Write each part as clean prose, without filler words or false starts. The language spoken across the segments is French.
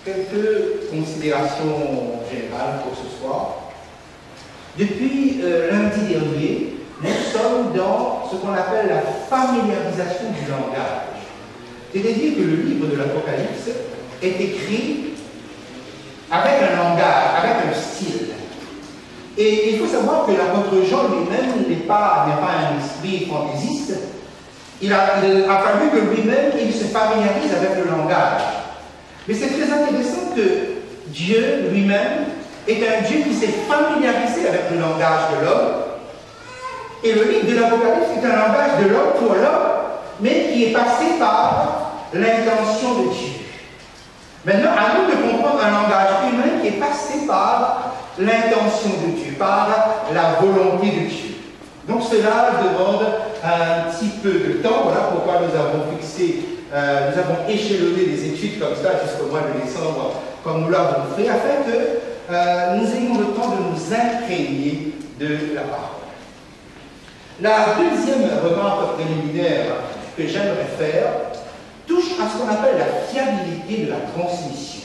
Quelques considérations générales pour ce soir. Depuis lundi dernier, nous sommes dans ce qu'on appelle la familiarisation du langage. C'est-à-dire que le livre de l'Apocalypse est écrit avec un langage, avec un style. Et il faut savoir que l'apôtre Jean lui-même n'est pas un esprit fantaisiste. Il a fallu que lui-même il se familiarise avec le langage. Mais c'est très intéressant que Dieu lui-même est un Dieu qui s'est familiarisé avec le langage de l'homme. Et le livre de l'Apocalypse est un langage de l'homme pour l'homme, mais qui est passé par l'intention de Dieu. Maintenant, à nous de comprendre un langage humain qui est passé par l'intention de Dieu, par la volonté de Dieu. Donc cela demande un petit peu de temps. Voilà pourquoi nous avons nous avons échelonné les études comme ça jusqu'au mois de décembre, comme nous l'avons fait, afin que nous ayons le temps de nous imprégner de la parole. La deuxième remarque préliminaire que j'aimerais faire touche à ce qu'on appelle la fiabilité de la transmission.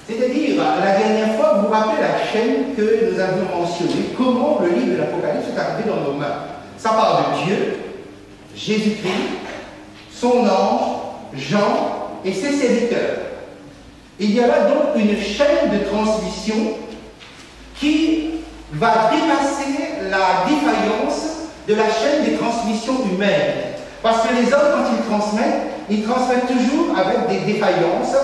C'est-à-dire, la dernière fois, vous vous rappelez la chaîne que nous avions mentionnée, comment le livre de l'Apocalypse est arrivé dans nos mains. Ça parle de Dieu, Jésus-Christ, son ange, Jean et ses serviteurs. Il y a là donc une chaîne de transmission qui va dépasser la défaillance de la chaîne des transmissions humaines. Parce que les hommes, quand ils transmettent toujours avec des défaillances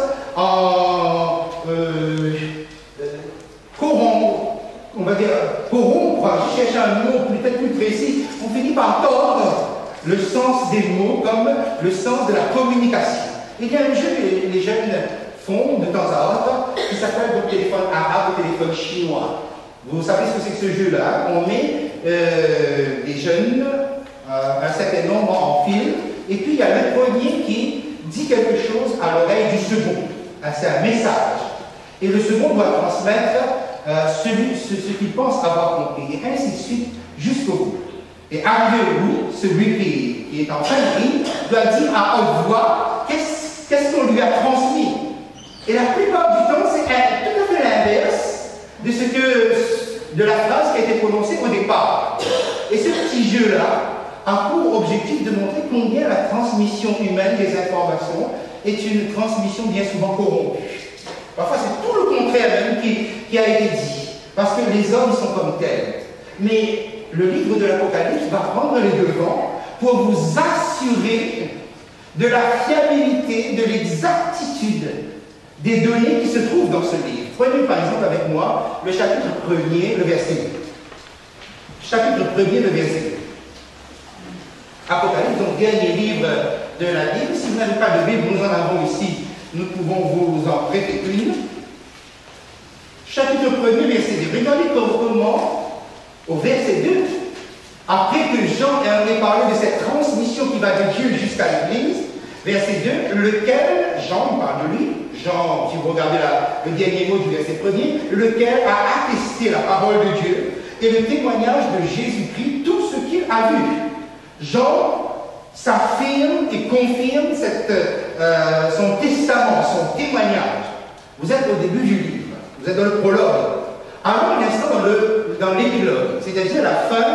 on va dire corrompre, je cherche un mot peut-être plus précis, on finit par tordre le sens des mots comme le sens de la communication. Il y a un jeu que les jeunes font de temps à autre qui s'appelle le téléphone arabe ou téléphone chinois. Vous savez ce que c'est que ce jeu-là? On met des jeunes, un certain nombre en fil, et puis il y a le premier qui dit quelque chose à l'oreille du second. C'est un message. Et le second doit transmettre ce qu'il pense avoir compris, et ainsi de suite jusqu'au bout. Et arrivé au bout, celui qui est en fin de ligne doit dire à haute voix qu'est-ce qu'on lui a transmis. Et la plupart du temps, c'est tout à fait l'inverse de la phrase qui a été prononcée au départ. Et ce petit jeu-là a pour objectif de montrer combien la transmission humaine des informations est une transmission bien souvent corrompue. Parfois, c'est tout le contraire même qui a été dit, parce que les hommes sont comme tels. Mais le livre de l'Apocalypse va prendre les devants pour vous assurer de la fiabilité, de l'exactitude des données qui se trouvent dans ce livre. Prenez par exemple avec moi le chapitre 1er, le verset 2. Chapitre 1er, le verset 2. Apocalypse, donc dernier livre de la Bible. Si vous n'avez pas de Bible, nous en avons ici. Nous pouvons vous en prêter une. Chapitre 1er, verset 2. Regardez comment, au verset 2, après que Jean ait parlé de cette transmission qui va de Dieu jusqu'à l'Église, verset 2, lequel, Jean, il parle de lui, Jean, si vous regardez le dernier mot du verset 1er, lequel a attesté la parole de Dieu et le témoignage de Jésus-Christ, tout ce qu'il a vu. Jean s'affirme et confirme son testament, son témoignage. Vous êtes au début du livre, vous êtes dans le prologue. Allons un instant dans l'épilogue, c'est-à-dire la fin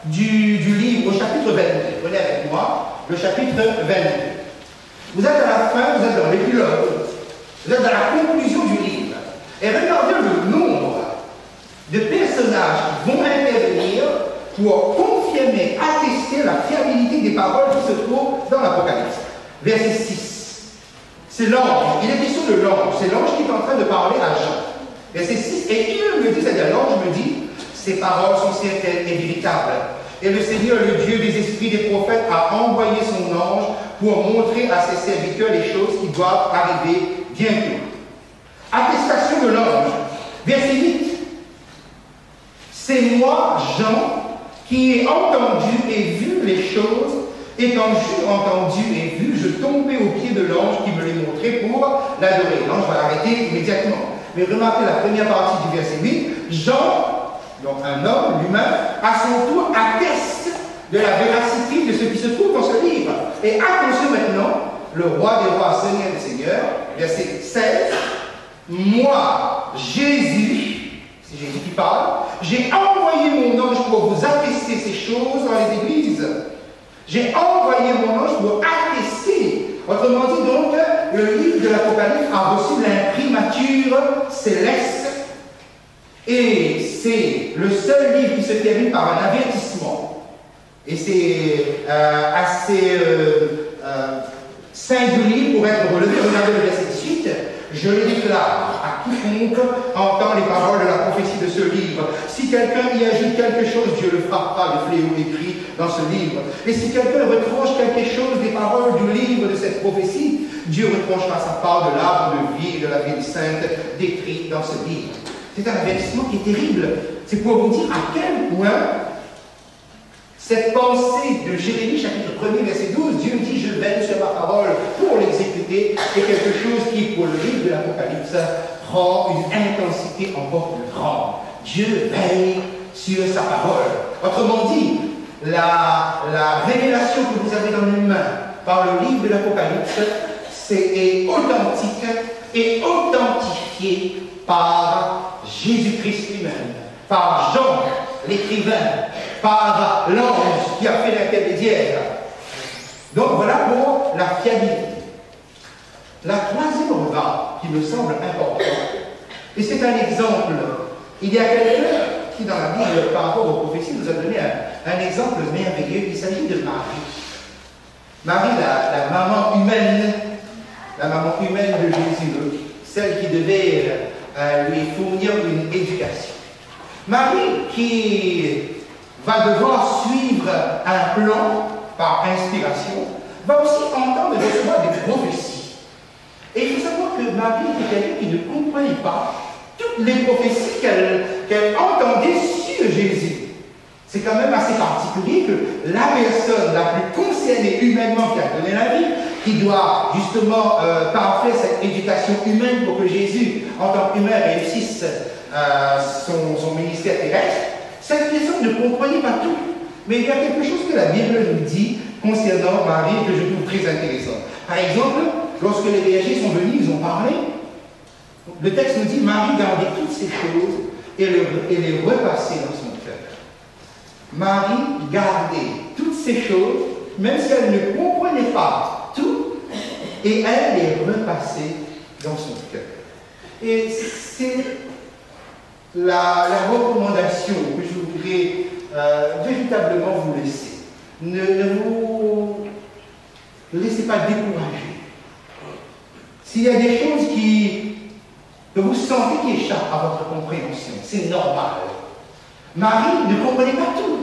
du livre, au chapitre 22. Prenez avec moi le chapitre 22. Vous êtes à la fin, vous êtes dans l'épilogue, vous êtes dans la conclusion du livre. Et regardez le nombre de personnages qui vont intervenir pour confirmer, attester la fiabilité des paroles qui se trouvent dans l'Apocalypse. Verset 6. C'est l'ange. Il est question de l'ange. C'est l'ange qui est en train de parler à Jean. Verset 6. Et il me dit, c'est-à-dire l'ange me dit, ces paroles sont certaines et véritables. Et le Seigneur, le Dieu des esprits des prophètes, a envoyé son ange pour montrer à ses serviteurs les choses qui doivent arriver bientôt. Attestation de l'ange. Verset 8. C'est moi, Jean, qui ai entendu et vu les choses, et quand j'eus entendu et vu, je tombais aux pieds de l'ange qui me les montrait pour l'adorer. L'ange va l'arrêter immédiatement. Mais remarquez la première partie du verset 8. Jean, donc un homme, l'humain, à son tour atteste de la véracité de ce qui se trouve dans ce livre. Et attention maintenant, le roi des rois, Seigneur des seigneurs, verset 16, moi, Jésus, c'est Jésus qui parle, j'ai envoyé mon ange pour vous attester ces choses dans les églises. J'ai envoyé mon ange pour attester. Autrement dit, donc, le livre de l'Apocalypse a reçu l'imprimature céleste. Et c'est le seul livre qui se termine par un avertissement. Et c'est assez singulier pour être relevé. Regardez le verset 18. Je le déclare à quiconque entend les paroles de la prophétie de ce livre. Si quelqu'un y ajoute quelque chose, Dieu le frappera de fléau écrit dans ce livre. Et si quelqu'un retranche quelque chose des paroles du livre de cette prophétie, Dieu retranchera sa part de l'arbre de vie et de la vie sainte décrit dans ce livre. C'est un avertissement qui est terrible. C'est pour vous dire à quel point cette pensée de Jérémie, chapitre 1er, verset 12, Dieu dit, je veille sur ma parole pour l'exécuter, est quelque chose qui, pour le livre de l'Apocalypse, prend une intensité encore plus grande. Dieu veille sur sa parole. Autrement dit, la révélation que vous avez dans les mains par le livre de l'Apocalypse, est authentique et authentifiée par Jésus-Christ lui-même, par Jean, l'écrivain, par l'ange qui a fait l'intermédiaire. Donc voilà pour la fiabilité. La troisième remarque qui me semble importante, et c'est un exemple, il y a quelqu'un qui dans la Bible par rapport aux prophéties nous a donné un exemple merveilleux, il s'agit de Marie. Marie, la maman humaine de Jésus, celle qui devait lui fournir une éducation. Marie qui va devoir suivre un plan par inspiration, va aussi entendre et recevoir des prophéties. Et il faut savoir que Marie était quelqu'un qui ne comprenait pas toutes les prophéties qu'elle entendait sur Jésus. C'est quand même assez particulier que la personne la plus concernée humainement qui a donné la vie, qui doit justement parfaire cette éducation humaine pour que Jésus, en tant qu'humain, réussisse son ministère terrestre, cette personne ne comprenait pas tout. Mais il y a quelque chose que la Bible nous dit concernant Marie que je trouve très intéressant. Par exemple, lorsque les bergers sont venus, ils ont parlé. Le texte nous dit Marie gardait toutes ces choses et les repassait dans son cœur. Marie gardait toutes ces choses, même si elle ne comprenait pas tout, et elle les repassait dans son cœur. Et c'est la recommandation que je voudrais véritablement vous laisser. Ne vous laissez pas décourager. S'il y a des choses que vous sentez qui échappent à votre compréhension, c'est normal. Marie ne comprenait pas tout.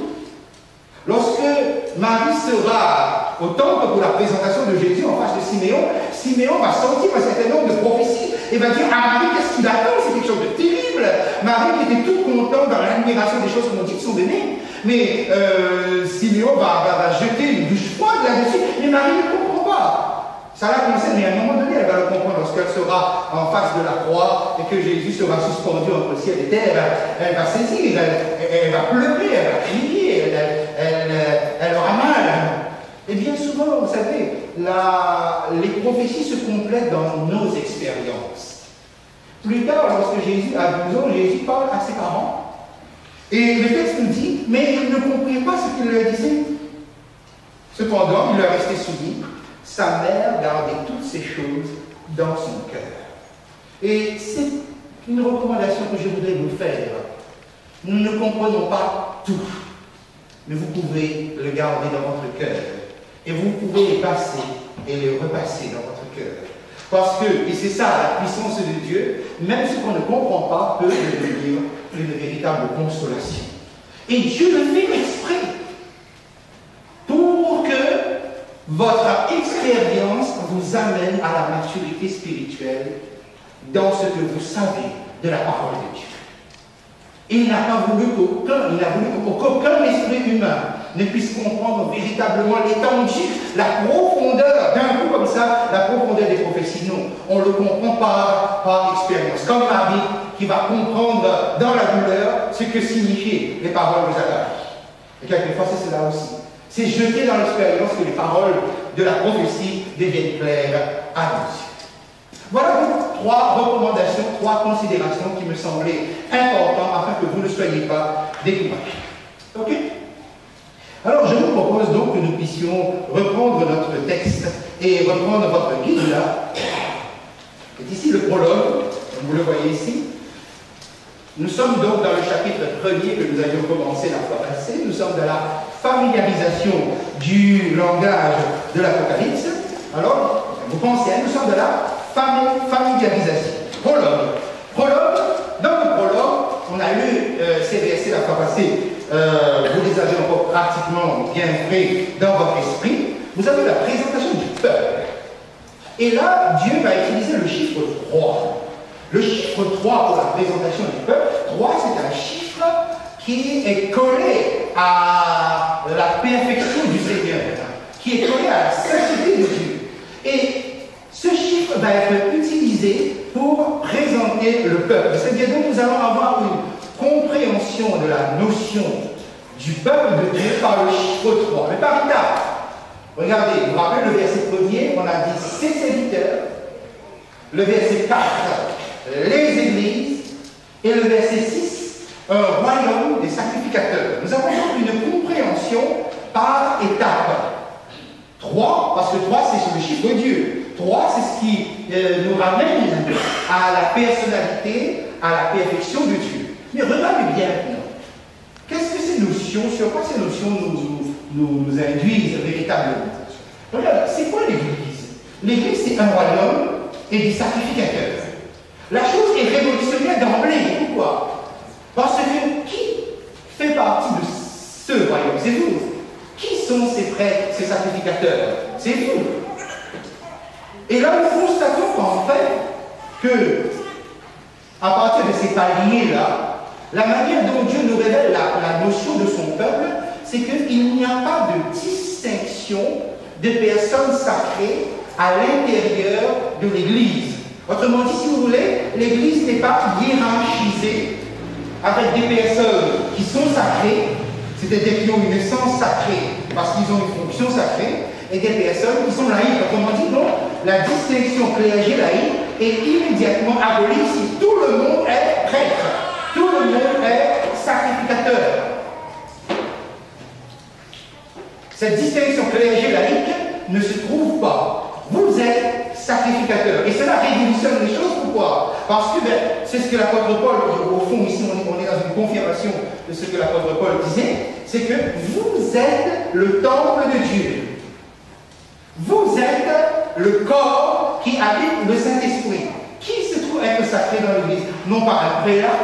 Lorsque Marie sera au temple pour la présentation de Jésus en face de Siméon, Siméon va sortir un certain nombre de prophéties et va dire à Marie qu'est-ce qui l'attend, c'est quelque chose de terrible. Marie qui était toute contente dans l'admiration des choses qu'on dit de son bébé, mais Siméon va jeter une douche froide là-dessus, mais Marie ne comprend pas. Ça la concerne, mais à un moment donné, elle va le comprendre lorsqu'elle sera en face de la croix et que Jésus sera suspendu entre le ciel et terre. Elle va saisir, elle va pleurer, elle va crier, elle aura mal. Et bien souvent, vous savez, les prophéties se complètent dans nos expériences. Plus tard, lorsque Jésus a 12 ans, Jésus parle à ses parents. Et le texte nous dit, mais ils ne comprenaient pas ce qu'il leur disait. Cependant, il leur restait soumis. Sa mère gardait toutes ces choses dans son cœur. Et c'est une recommandation que je voudrais vous faire. Nous ne comprenons pas tout, mais vous pouvez le garder dans votre cœur. Et vous pouvez les passer et les repasser dans votre cœur. Parce que, et c'est ça la puissance de Dieu, même ce qu'on ne comprend pas peut devenir une véritable consolation. Et Dieu le fait exprès pour que votre expérience vous amène à la maturité spirituelle dans ce que vous savez de la parole de Dieu. Il n'a pas voulu qu'aucun esprit humain ne puisse comprendre véritablement l'étendue, la profondeur, d'un coup comme ça, la profondeur des prophéties. Non, on le comprend par expérience. Comme Marie qui va comprendre dans la douleur ce que signifiaient les paroles de Zacharie. Et quelquefois, c'est cela aussi. C'est jeter dans l'expérience que les paroles de la prophétie deviennent claires à nos yeux. Voilà donc 3 recommandations, 3 considérations qui me semblaient importantes afin que vous ne soyez pas découragés. Ok? Alors je vous propose donc que nous puissions reprendre notre texte et reprendre votre guide là. C'est ici le prologue, comme vous le voyez ici. Nous sommes donc dans le chapitre 1er que nous avions commencé la fois passée. Nous sommes dans la familiarisation du langage de l'Apocalypse. Alors, vous pensez, nous sommes dans la familiarisation. Prologue. Dans le prologue, on a lu ces versets la fois passée. Vous les avez encore pratiquement bien frais dans votre esprit. Vous avez la présentation du peuple. Et là, Dieu va utiliser le chiffre 3. Le chiffre 3 pour la présentation du peuple, 3 c'est un chiffre qui est collé à la perfection du Seigneur, qui est collé à la sainteté de Dieu. Et ce chiffre va être utilisé pour présenter le peuple. C'est-à-dire donc nous allons avoir une compréhension de la notion du peuple de Dieu par le chiffre 3, mais par étapes. Regardez, vous vous rappelez le verset 1er, on a dit ses serviteurs, le verset 4, les églises, et le verset 6, un royaume des sacrificateurs. Nous avons donc une compréhension par étapes. 3, parce que 3 c'est sur le chiffre de Dieu. 3 c'est ce qui nous ramène à la personnalité, à la perfection de Dieu. Mais regardez bien maintenant. Qu'est-ce que ces notions, sur quoi ces notions nous induisent véritablement? Regarde, c'est quoi l'Église? L'Église c'est un royaume et des sacrificateurs. La chose est révolutionnaire d'emblée. Pourquoi? Parce que qui fait partie de ce royaume? C'est vous. Qui sont ces prêtres, ces sacrificateurs? C'est vous. Et là, nous constatons qu'en fait, que à partir de ces paliers-là, la manière dont Dieu nous révèle la notion de son peuple, c'est qu'il n'y a pas de distinction de personnes sacrées à l'intérieur de l'Église. Autrement dit, si vous voulez, l'Église n'est pas hiérarchisée avec des personnes qui sont sacrées, c'est-à-dire qui ont une essence sacrée parce qu'ils ont une fonction sacrée, et des personnes qui sont laïques. Autrement dit, donc, la distinction clergé-laïque est immédiatement abolie si tout le monde est prêtre, tout le monde est sacrificateur. Cette distinction clergé-laïque ne se trouve pas. Vous êtes sacrificateur. Et cela révolutionne les choses. Pourquoi? Parce que c'est ce que l'apôtre Paul, au fond, ici, on est dans une confirmation de ce que l'apôtre Paul disait, c'est que vous êtes le temple de Dieu. Vous êtes le corps qui habite le Saint-Esprit. Qui se trouve être sacré dans l'Église? Non pas un prélat,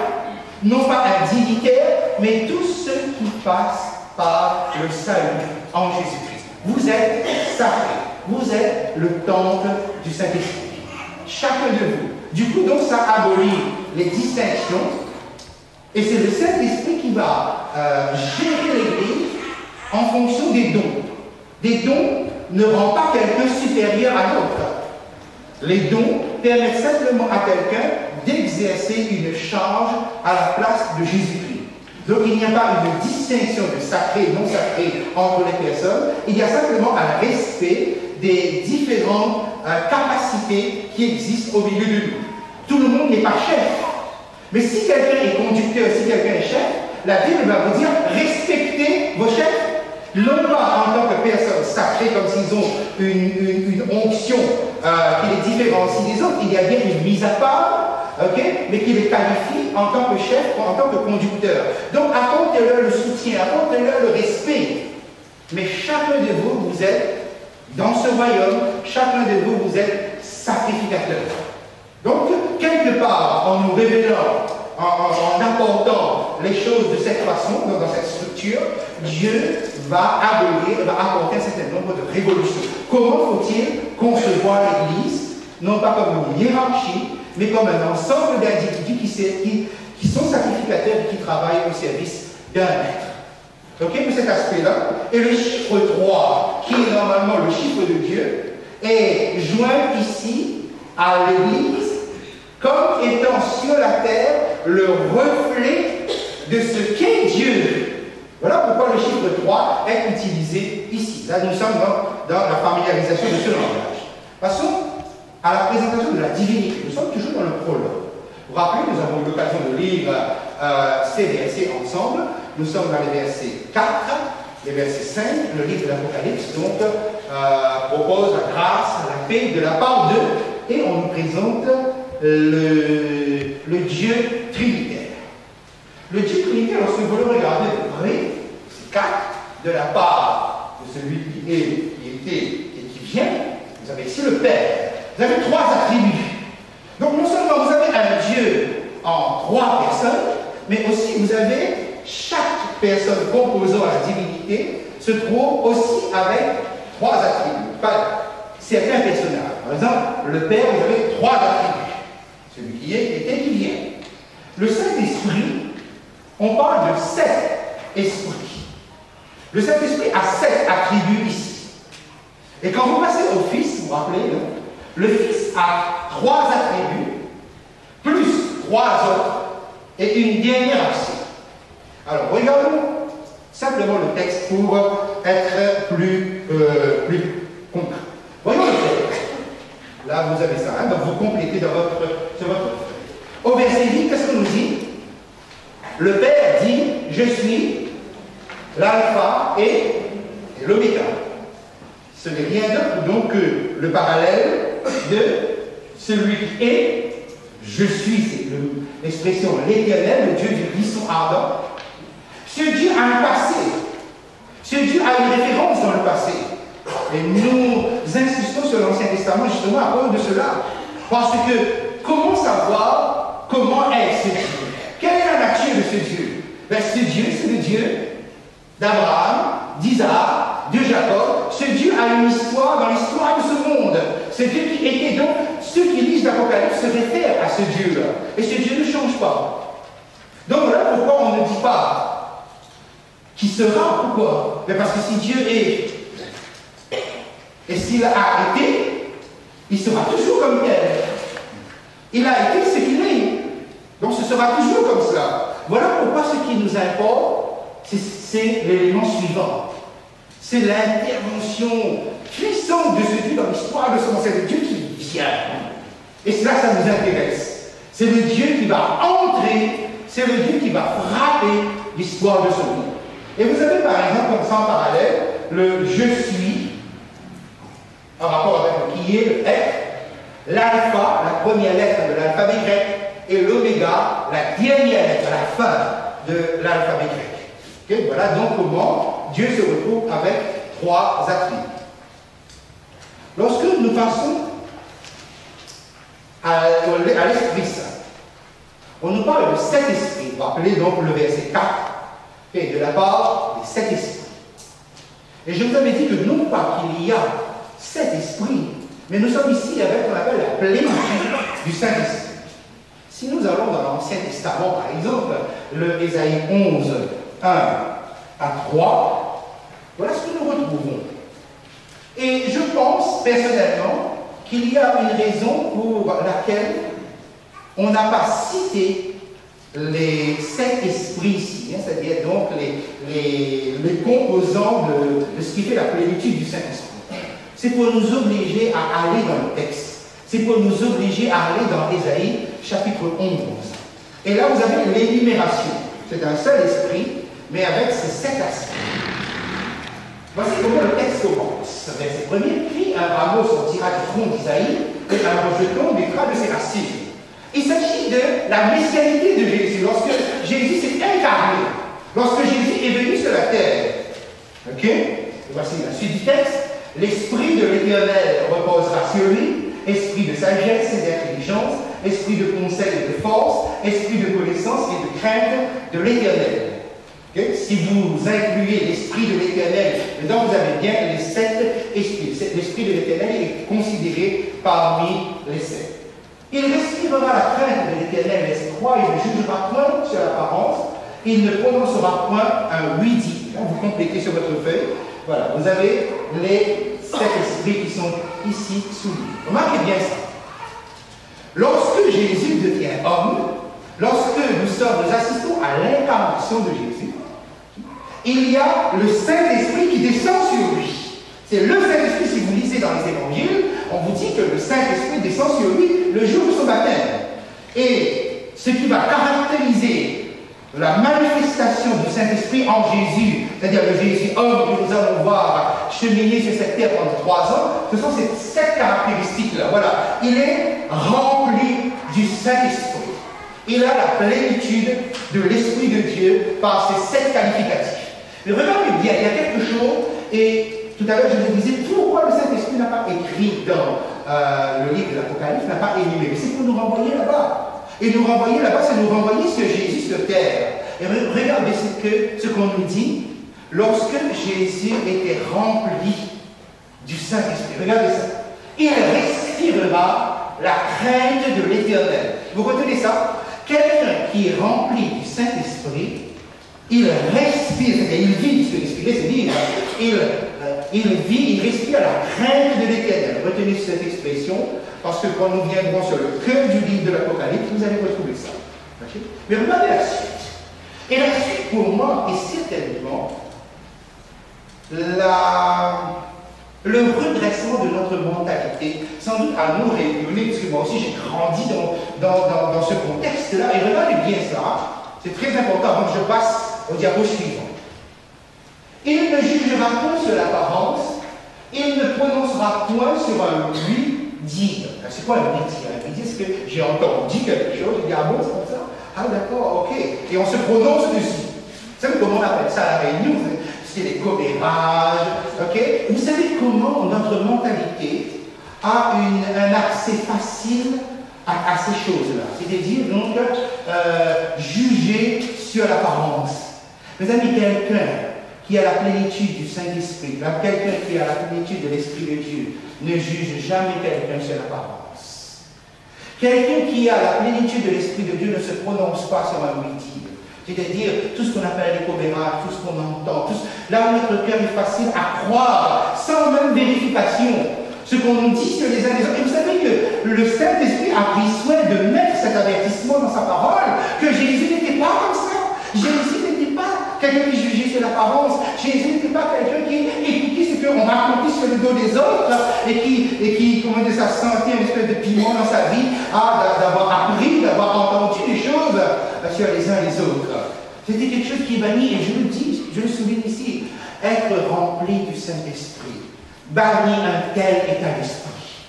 non pas un dignitaire, mais tous ceux qui passent par le salut en Jésus-Christ. Vous êtes sacrés. Vous êtes le temple du Saint-Esprit. Chacun de vous. Du coup, donc, ça abolit les distinctions. Et c'est le Saint-Esprit qui va gérer l'Église en fonction des dons. Des dons ne rendent pas quelqu'un supérieur à l'autre. Les dons permettent simplement à quelqu'un d'exercer une charge à la place de Jésus-Christ. Donc il n'y a pas une distinction de sacré et non sacré entre les personnes, il y a simplement un respect des différentes capacités qui existent au milieu de nous. Tout le monde n'est pas chef. Mais si quelqu'un est conducteur, si quelqu'un est chef, la Bible va vous dire respectez vos chefs. Non pas en tant que personnes sacrées, comme s'ils ont une onction qui les différencie des autres, il y a bien une mise à part, mais qui les qualifie en tant que chef ou en tant que conducteur. Donc apportez-leur le soutien, apportez-leur le respect. Mais chacun de vous, vous êtes dans ce royaume, chacun de vous, vous êtes sacrificateur. Donc, quelque part, en nous révélant, en apportant les choses de cette façon, dans cette structure, Dieu va abolir, va apporter un certain nombre de révolutions. Comment faut-il concevoir l'Église, non pas comme une hiérarchie, mais comme un ensemble d'individus qui sont sacrificateurs et qui travaillent au service d'un maître. Ok, pour cet aspect-là. Et le chiffre 3, qui est normalement le chiffre de Dieu, est joint ici à l'Église comme étant sur la terre le reflet de ce qu'est Dieu. Voilà pourquoi le chiffre 3 est utilisé ici. Là, nous sommes dans la familiarisation de ce langage. Passons à la présentation de la divinité. Nous sommes toujours dans le prologue. Vous vous rappelez, nous avons eu l'occasion de lire ces versets ensemble. Nous sommes dans les versets 4, les versets 5. Le livre de l'Apocalypse donc propose la grâce, la paix de la part d'eux, et on nous présente le Dieu trinitaire. Le Dieu trinitaire, lorsque vous le regardez de près, c'est 4 de la part de celui qui est, qui était et qui vient. Vous avez ici le Père. Vous avez 3 attributs. Donc non seulement vous avez un Dieu en 3 personnes, mais aussi vous avez chaque personne composant la divinité se trouve aussi avec 3 attributs. Pas certains personnages. Par exemple, le Père, vous avez 3 attributs. Celui qui est, qui était, qui vient. Le Saint-Esprit, on parle de 7 esprits. Le Saint-Esprit a 7 attributs ici. Et quand vous passez au Fils, vous vous rappelez, non? Le Fils a 3 attributs, plus 3 autres, et une dernière action. Alors, regardons simplement le texte pour être plus concret. Voyons le texte. Là, vous avez ça, hein? Donc vous complétez sur votre feuille. Au verset 10, qu'est-ce qu'on nous dit? Le Père dit, je suis l'alpha et l'oméga. Ce n'est rien d'autre donc que le parallèle de celui qui est, je suis, c'est l'expression l'éternel, le Dieu du buisson ardent. Ce Dieu a un passé. Ce Dieu a une référence dans le passé. Et nous insistons sur l'Ancien Testament justement à cause de cela. Parce que comment savoir comment est ce Dieu? Quelle est la nature de ce Dieu? Ben, ce Dieu, c'est le Dieu d'Abraham, d'Isaac, de Jacob. Ce Dieu a une histoire dans l'histoire de ce monde. Ce Dieu qui était donc, ceux qui lisent l'Apocalypse se réfèrent à ce Dieu-là. Et ce Dieu ne change pas. Donc voilà pourquoi on ne dit pas qui sera. Pourquoi? Mais parce que si Dieu est, et s'il a été, il sera toujours comme tel. Il a été ce qu'il est. Donc ce sera toujours comme cela. Voilà pourquoi ce qui nous importe, c'est l'élément suivant. C'est l'intervention puissante de ce Dieu dans l'histoire de ce monde. C'est le Dieu qui vient. Et cela, ça nous intéresse. C'est le Dieu qui va entrer, c'est le Dieu qui va frapper l'histoire de ce monde. Et vous avez par exemple, comme ça en parallèle, le je suis, en rapport avec le qui est, le être, l'alpha, la première lettre de l'alphabet grec, et l'oméga, la dernière lettre, la fin de l'alphabet grec. Okay? Voilà donc comment Dieu se retrouve avec 3 attributs. Lorsque nous passons à l'Esprit Saint, on nous parle de 7 esprits. Vous rappelez donc le verset 4, okay, de la part des 7 esprits. Et je vous avais dit que non pas qu'il y a 7 esprits, mais nous sommes ici avec ce qu'on appelle la plénitude du Saint-Esprit. Si nous allons dans l'Ancien Testament, par exemple, le Ésaïe 11, 1 à 3, voilà ce que nous retrouvons. Et je pense personnellement qu'il y a une raison pour laquelle on n'a pas cité les 7 esprits ici, hein, c'est-à-dire donc les composants de ce qui fait la plénitude du Saint-Esprit. C'est pour nous obliger à aller dans le texte. C'est pour nous obliger à aller dans Ésaïe, chapitre 11. Et là, vous avez l'énumération. C'est un seul esprit, mais avec ces 7 aspects. Voici comment le texte commence. Verset 1er, puis un rameau sortira du tronc d'Isaïe, et un rejeton naîtra de ses racines. Il s'agit de la messianité de Jésus, lorsque Jésus s'est incarné, lorsque Jésus est venu sur la terre. Ok? Et voici la suite du texte. L'esprit de l'Éternel reposera sur lui, esprit de sagesse et d'intelligence, esprit de conseil et de force, esprit de connaissance et de crainte de l'Éternel. Okay? Si vous incluez l'esprit de l'Éternel, dedans vous avez bien les 7 esprits. L'esprit de l'Éternel est considéré parmi les 7. Il respirera la crainte de l'Éternel, verset 3, il ne jugera point sur l'apparence, il ne prononcera point un oui-dit. Vous complétez sur votre feuille. Voilà, vous avez les 7 esprits qui sont ici soulignés. Remarquez bien ça. Lorsque Jésus devient homme, lorsque nous assistons à l'incarnation de Jésus, il y a le Saint-Esprit qui descend sur lui. C'est le Saint-Esprit, si vous lisez dans les évangiles, on vous dit que le Saint-Esprit descend sur lui le jour de son baptême. Et ce qui va caractériser la manifestation du Saint-Esprit en Jésus, c'est-à-dire le Jésus homme que nous allons voir cheminer sur cette terre pendant 3 ans, ce sont ces 7 caractéristiques-là. Voilà. Il est rempli du Saint-Esprit. Il a la plénitude de l'Esprit de Dieu par ces 7 qualificatifs. Mais regardez bien, il y a quelque chose, et tout à l'heure je vous disais, pourquoi le Saint-Esprit n'a pas écrit dans le livre de l'Apocalypse, n'a pas énuméré. C'est pour nous renvoyer là-bas. Et nous renvoyer là-bas, c'est nous renvoyer sur Jésus sur terre. Et regardez ce qu'on nous dit lorsque Jésus était rempli du Saint-Esprit. Regardez ça. Il respirera la crainte de l'Éternel. Vous retenez ça? Quelqu'un qui est rempli du Saint-Esprit, il respire, il vit, ce que respirer, c'est dire, il vit, il respire la crainte de l'Éternel. Retenez cette expression, parce que quand nous viendrons sur le cœur du livre de l'Apocalypse, vous allez retrouver ça. Okay? Mais regardez la suite. Et la suite, pour moi, est certainement le redressement de notre mentalité, sans doute à nous réunir, parce que moi aussi j'ai grandi dans ce contexte-là. Et regardez bien ça, c'est très important. Donc je passe au diapo suivant. Il ne jugera point sur l'apparence, il ne prononcera point sur un oui dire. C'est quoi un oui dire? Un oui dire, c'est que j'ai entendu quelque chose, je dis ah bon, c'est comme ça? Ah d'accord, ok. Et on se prononce dessus. Vous savez comment on appelle ça à la réunion? C'est les commérages, ok? Vous savez comment notre mentalité a un accès facile à ces choses-là. C'est-à-dire donc juger sur l'apparence. Mes amis, quelqu'un qui a la plénitude du Saint-Esprit, quelqu'un qui a la plénitude de l'Esprit de Dieu, ne juge jamais quelqu'un sur l'apparence. Quelqu'un qui a la plénitude de l'Esprit de Dieu ne se prononce pas sur un oui-dire. C'est-à-dire tout ce qu'on appelle les commérages, tout ce qu'on entend, là où notre cœur est facile à croire, sans même vérification, ce qu'on nous dit sur les uns les autres. Et vous savez que le Saint-Esprit a pris soin de mettre cet avertissement dans sa parole, que Jésus n'était pas comme ça. Jésus n'était pas quelqu'un qui jugeait sur l'apparence. Jésus n'était pas quelqu'un qui écoutait ce qu'on racontait sur le dos des autres et qui comment dire, ça sentait une espèce de piment dans sa vie, d'avoir appris, d'avoir entendu des choses sur les uns les autres. C'était quelque chose qui est banni, et je le dis, je le souligne ici, être rempli du Saint-Esprit, bannir un tel état d'esprit.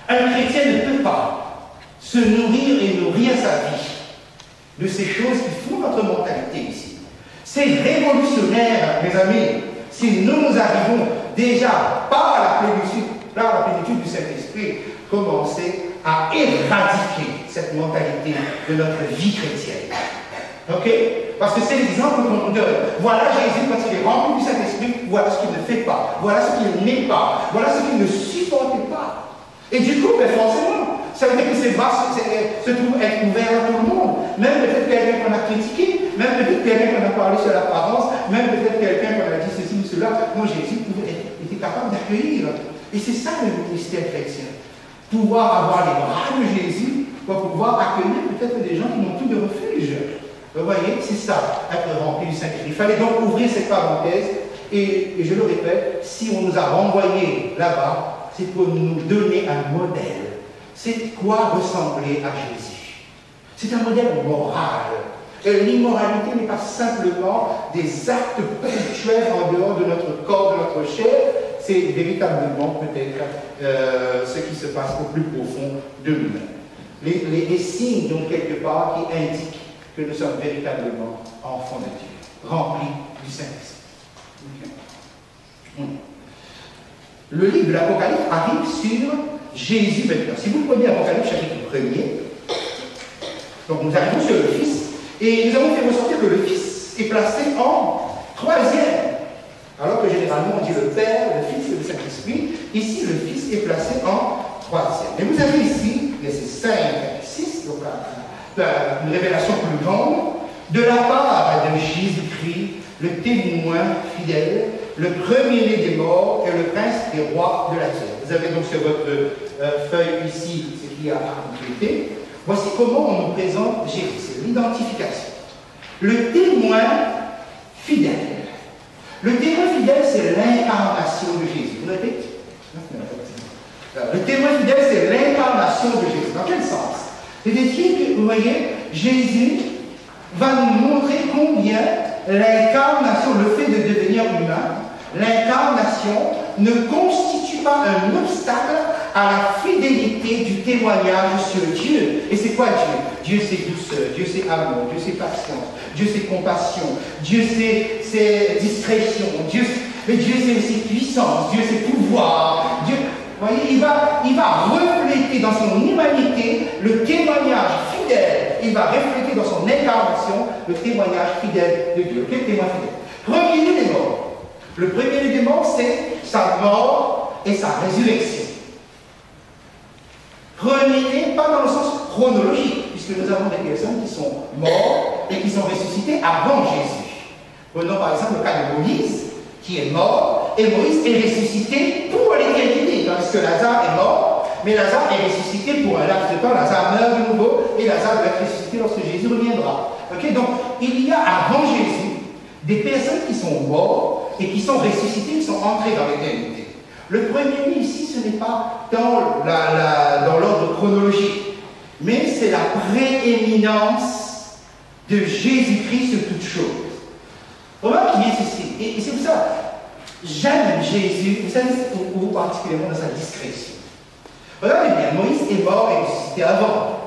Un chrétien ne peut pas se nourrir et nourrir sa vie de ces choses qui font notre mentalité ici. C'est révolutionnaire, mes amis, si nous arrivons déjà par la plénitude du Saint-Esprit, commencer à éradiquer cette mentalité de notre vie chrétienne. Ok? Parce que c'est l'exemple qu'on nous donne. Voilà Jésus quand il est rempli du Saint-Esprit, voilà ce qu'il ne fait pas, voilà ce qu'il n'est pas, voilà ce qu'il ne supporte pas. Et du coup, ben forcément, ça veut dire que ces bras se trouvent être ouverts à tout le monde. Même peut-être quelqu'un qu'on a critiqué, même peut-être quelqu'un qu'on a parlé sur l'apparence, même peut-être quelqu'un qu'on a dit ceci ou cela. Non, Jésus était capable d'accueillir. Et c'est ça le ministère chrétien. Pouvoir avoir les bras de Jésus pour pouvoir accueillir peut-être des gens qui n'ont plus de refuge. Vous voyez, c'est ça, être rempli du Saint-Esprit. Il fallait donc ouvrir cette parenthèse, et je le répète, si on nous a renvoyés là-bas, c'est pour nous donner un modèle. C'est quoi ressembler à Jésus? C'est un modèle moral. Et l'immoralité n'est pas simplement des actes ponctuels en dehors de notre corps, de notre chair, c'est véritablement peut-être ce qui se passe au plus profond de nous-mêmes. Les signes, donc, quelque part, qui indiquent que nous sommes véritablement enfants de Dieu, remplis du Saint-Esprit. Okay. Le livre de l'Apocalypse arrive sur Jésus maintenant. Si vous prenez l'Apocalypse chapitre 1er, donc nous arrivons sur le Fils, et nous avons fait ressortir que le Fils est placé en 3e. Alors que généralement on dit le Père, le Fils et le Saint-Esprit, ici le Fils est placé en 3e. Et vous avez ici, versets 5 et 6, donc une révélation plus grande, de la part de Jésus-Christ, le témoin fidèle, le premier-né des morts et le prince des rois de la terre. Vous avez donc sur votre feuille ici ce qu'il y a à compléter. Voici comment on nous présente Jésus, c'est l'identification. Le témoin fidèle. Le témoin fidèle, c'est l'incarnation de Jésus. vous répétez? Le témoin fidèle, c'est l'incarnation de Jésus. Dans quel sens? C'est-à-dire que, vous voyez, Jésus va nous montrer combien l'incarnation, le fait de devenir humain, l'incarnation ne constitue pas un obstacle à la fidélité du témoignage sur Dieu. Et c'est quoi Dieu? Dieu c'est douceur, Dieu c'est amour, Dieu c'est patience, Dieu c'est compassion, Dieu c'est discrétion, Dieu c'est aussi puissance, Dieu c'est pouvoir. Dieu, vous voyez, il va refléter dans son humanité le témoignage fidèle. Il va refléter dans son incarnation le témoignage fidèle de Dieu. Quel témoin fidèle? Premier élément. Le premier élément, c'est sa mort et sa résurrection. Premier, pas dans le sens chronologique, puisque nous avons des personnes qui sont mortes et qui sont ressuscitées avant Jésus. Prenons par exemple le cas de Moïse, qui est mort, et Moïse est ressuscité pour l'éternité, tandis que Lazare est mort, mais Lazare est ressuscité pour un laps de temps. Lazare meurt de nouveau, et Lazare va être ressuscité lorsque Jésus reviendra. Okay? Donc, il y a avant Jésus des personnes qui sont mortes et qui sont ressuscitées, qui sont entrées dans l'éternité. Le premier ici, ce n'est pas dans l'ordre chronologique, mais c'est la prééminence de Jésus-Christ sur toute chose. Remarquez bien ceci, et c'est pour ça, j'aime Jésus, vous savez, ou particulièrement dans sa discrétion. Regardez bien, Moïse est mort et ressuscité avant.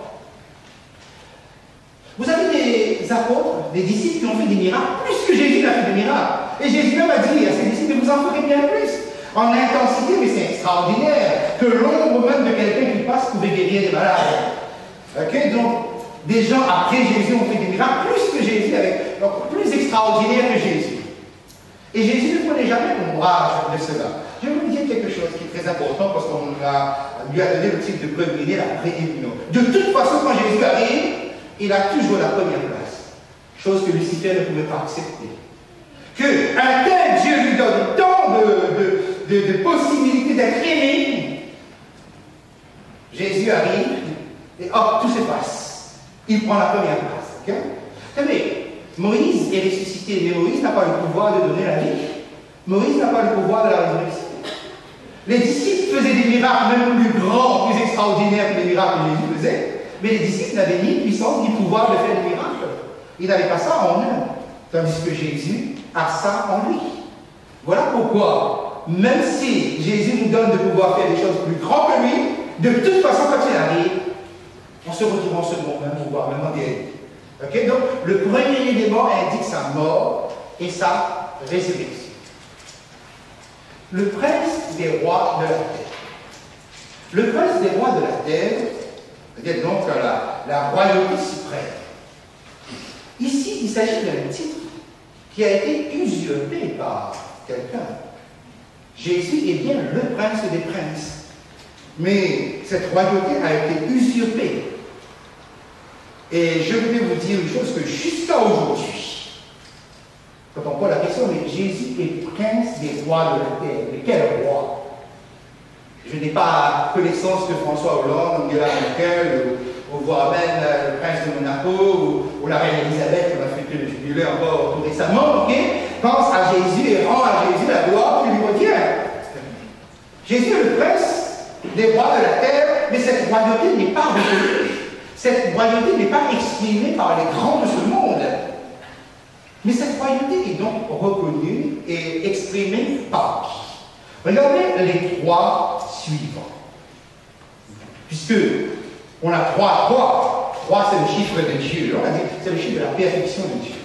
Vous avez des apôtres, des disciples qui ont fait des miracles, plus que Jésus n'a fait des miracles. Et Jésus même a dit à ses disciples, vous en ferez bien plus. En intensité, mais c'est extraordinaire, que l'ombre même de quelqu'un qui passe pouvait guérir des malades. Ok, donc, des gens après Jésus ont fait des miracles, plus que Jésus, donc plus extraordinaire que Jésus. Et Jésus ne prenait jamais ombrage de cela. Je vais vous dire quelque chose qui est très important, parce qu'on lui a donné le titre de premier, la prééminence. De toute façon, quand Jésus arrive, il a toujours la première place. Chose que Lucifer ne pouvait pas accepter. Qu'un tel Dieu lui donne tant de possibilités d'être aimé, Jésus arrive et hop, tout se passe. Il prend la première place. Okay? Vous savez, Moïse est ressuscité, mais Moïse n'a pas le pouvoir de donner la vie. Moïse n'a pas le pouvoir de la résurrection. Les disciples faisaient des miracles même plus grands, plus extraordinaires que les miracles que Jésus faisait, mais les disciples n'avaient ni puissance ni pouvoir de faire des miracles. Ils n'avaient pas ça en eux, tandis que Jésus a ça en lui. Voilà pourquoi, même si Jésus nous donne de pouvoir faire des choses plus grandes que lui, de toute façon, quand il arrive, on se retrouve en ce monde même pouvoir, même en guérison. Okay? Donc, le premier élément indique sa mort et sa résurrection. Le prince des rois de la terre. Le prince des rois de la terre, c'est-à-dire donc la royauté suprême. Ici, il s'agit d'un titre qui a été usurpé par quelqu'un. Jésus est bien le prince des princes. Mais cette royauté a été usurpée. Et je vais vous dire une chose que jusqu'à aujourd'hui, quand on pose la question, mais Jésus est prince des rois de la terre. Mais quel roi? Je n'ai pas connaissance que François Hollande, Angela Merkel, ou voire même le prince de Monaco, ou la reine Elisabeth, on a fait le jubilé encore tout récemment, pense à Jésus et rend à Jésus la gloire qui lui revient. Jésus est le prince des rois de la terre, mais cette royauté n'est pas reconnue. Cette royauté n'est pas exprimée par les grands de ce monde. Mais cette royauté est donc reconnue et exprimée par qui? Regardez les trois suivants. Puisque on a trois. Trois, c'est le chiffre de Dieu. On a dit c'est le chiffre de la perfection de Dieu.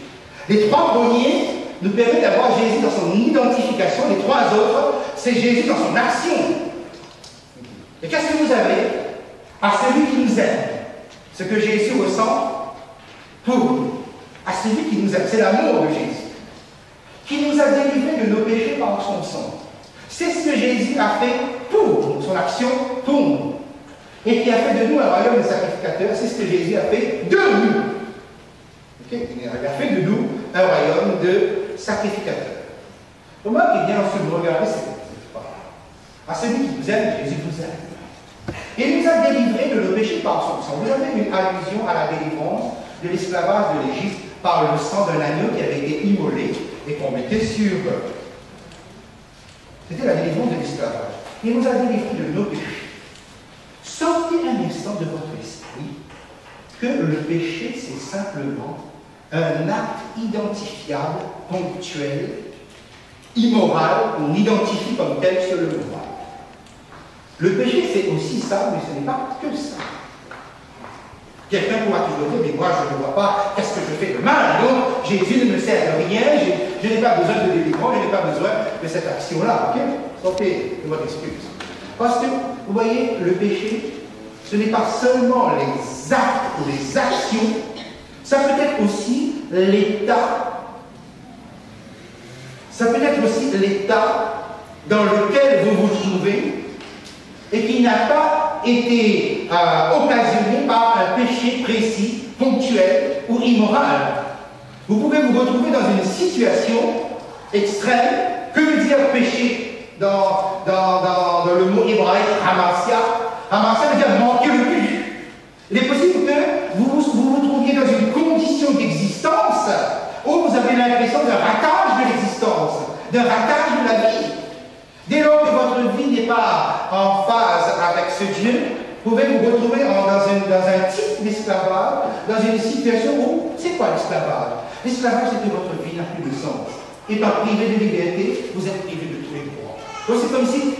Les trois premiers nous permettent d'avoir Jésus dans son identification. Les trois autres, c'est Jésus dans son action. Et qu'est-ce que vous avez? À celui qui nous aime. Ce que Jésus ressent pour nous. À celui qui nous aime. C'est l'amour de Jésus. Qui nous a délivrés de nos péchés par son sang. C'est ce que Jésus a fait pour nous. Son action pour nous. Et qui a fait de nous un royaume de sacrificateurs. C'est ce que Jésus a fait de nous. Okay? Il a fait de nous un royaume de sacrificateurs. Remarquez bien lorsque vous regardez cette parole. À celui qui vous aime, Jésus vous aime. Il nous a délivrés de nos péchés par son sang. Vous avez une allusion à la délivrance de l'esclavage de l'Égypte par le sang d'un agneau qui avait été immolé et qu'on mettait sur C'était la délivrance de l'esclavage. Il nous a délivrés de nos péchés. Sortez un instant de votre esprit que le péché, c'est simplement un acte identifiable, ponctuel, immoral, qu'on identifie comme tel sur le moral. Le péché, c'est aussi ça, mais ce n'est pas que ça. Quelqu'un pourra toujours dire, mais moi je ne vois pas, qu'est-ce que je fais de mal? Donc Jésus ne me sert de rien, je n'ai pas besoin de délivrance, je n'ai pas besoin de cette action-là. Ok? Sortez de votre excuse. Parce que, vous voyez, le péché, ce n'est pas seulement les actes ou les actions, ça peut être aussi l'état. Ça peut être aussi l'état dans lequel vous vous trouvez et qui n'a pas été occasionné par un péché précis, ponctuel ou immoral. Vous pouvez vous retrouver dans une situation extrême. Que veut dire péché dans le mot hébraïque Hamasia? Hamasia veut dire manquer le but. Il est possible que vous trouviez dans une condition d'existence où vous avez l'impression d'un ratage de l'existence, d'un ratage de la vie. Dès lors que votre vie n'est pas en phase avec ce Dieu, vous pouvez vous retrouver dans un type d'esclavage, dans une situation où, c'est quoi l'esclavage? L'esclavage, c'est que votre vie n'a plus de sens. Étant privé de liberté, vous êtes privé de tous les droits. Donc c'est comme si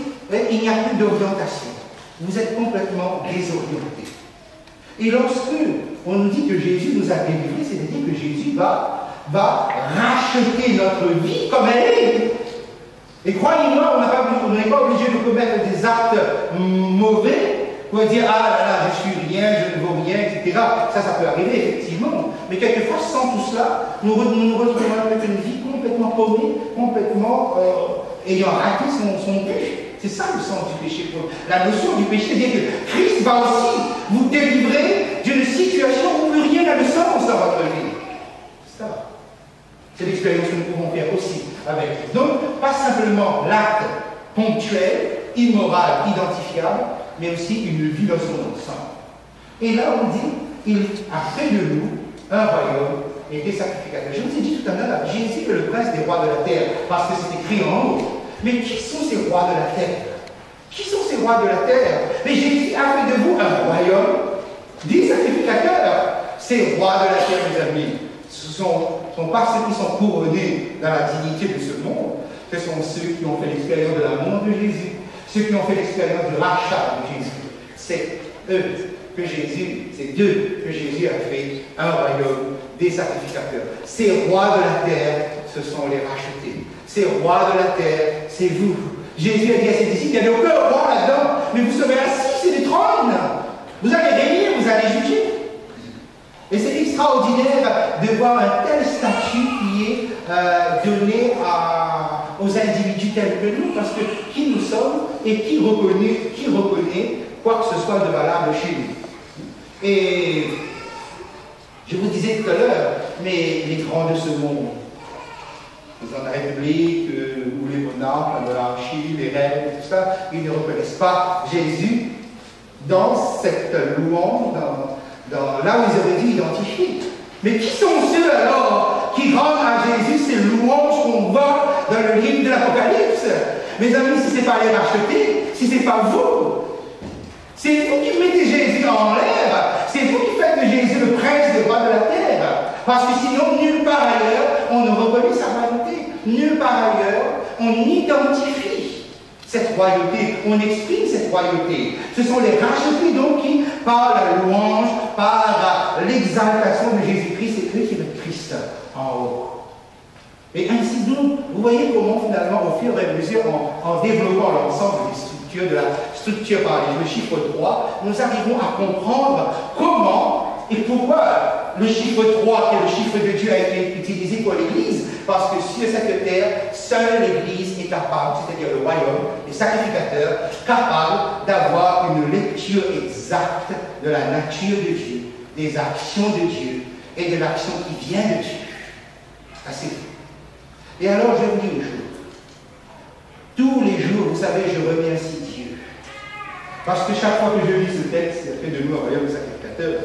il n'y a plus d'orientation. Vous êtes complètement désorienté. Et lorsque on nous dit que Jésus nous a délivrés, c'est-à-dire que Jésus va racheter notre vie comme elle est. Et croyez-moi, on n'est pas obligé de commettre des actes mauvais pour dire « Ah là là, je suis rien, je ne vaux rien, etc. » Ça peut arriver, effectivement. Mais quelquefois, sans tout cela, nous nous retrouvons avec une vie complètement paumée, complètement ayant raté son but. C'est ça le sens du péché. La notion du péché, c'est que Christ va aussi vous délivrer d'une situation où plus rien n'a de sens dans votre vie. C'est ça. C'est l'expérience que nous pouvons faire aussi avec. Donc, pas simplement l'acte ponctuel, immoral, identifiable, mais aussi une vie dans son ensemble. Et là, on dit, il a fait de nous un royaume et des sacrificateurs. Je vous ai dit tout à l'heure, Jésus est le prince des rois de la terre, parce que c'est écrit en haut. Mais qui sont ces rois de la terre? Qui sont ces rois de la terre? Mais Jésus a fait de vous un royaume des sacrificateurs. Ces rois de la terre, mes amis, ce sont pas ceux qui sont couronnés dans la dignité de ce monde. Ce sont ceux qui ont fait l'expérience de l'amour de Jésus, ceux qui ont fait l'expérience du rachat de Jésus. C'est d'eux que Jésus a fait un royaume des sacrificateurs. Ces rois de la terre, ce sont les rachetés. Ces rois de la terre, c'est vous. Jésus a dit à ses disciples, il n'y a aucun roi là-dedans, mais vous serez assis sur des trônes. Vous allez régner, vous allez juger. Et c'est extraordinaire de voir un tel statut qui est donné aux individus tels que nous, parce que qui nous sommes et qui reconnaît quoi que ce soit de valable chez nous. Et je vous disais tout à l'heure, mais les grands de ce monde, dans la République, ou les monarques, la monarchie, les reines, tout ça, ils ne reconnaissent pas Jésus dans cette louange, là où ils auraient dû identifier. Mais qui sont ceux alors qui rendent à Jésus ces louanges qu'on voit dans le livre de l'Apocalypse? Mes amis, si ce n'est pas les racheter, si ce n'est pas vous, c'est vous qui mettez Jésus en l'air, c'est vous qui faites de Jésus le prince des rois de la terre. Parce que sinon, nulle part ailleurs, on ne reconnaît sa royauté. Nulle part ailleurs, on identifie cette royauté, on exprime cette royauté. Ce sont les rachetés donc qui, par la louange, par l'exaltation de Jésus-Christ, c'est eux qui mettent Christ en haut. Et ainsi donc, vous voyez comment finalement, au fur et à mesure, en développant l'ensemble des structures, de la structure par le chiffre 3, nous arrivons à comprendre comment et pourquoi le chiffre 3, qui est le chiffre de Dieu, a été utilisé pour l'Église. Parce que sur cette terre, seule l'Église est capable, c'est-à-dire le royaume, les sacrificateurs, capable d'avoir une lecture exacte de la nature de Dieu, des actions de Dieu et de l'action qui vient de Dieu. Assez fou. Et alors, je vous dis une chose. Tous les jours, vous savez, je remercie Dieu. Parce que chaque fois que je lis ce texte, il a fait de nous un royaume de sacrificateurs.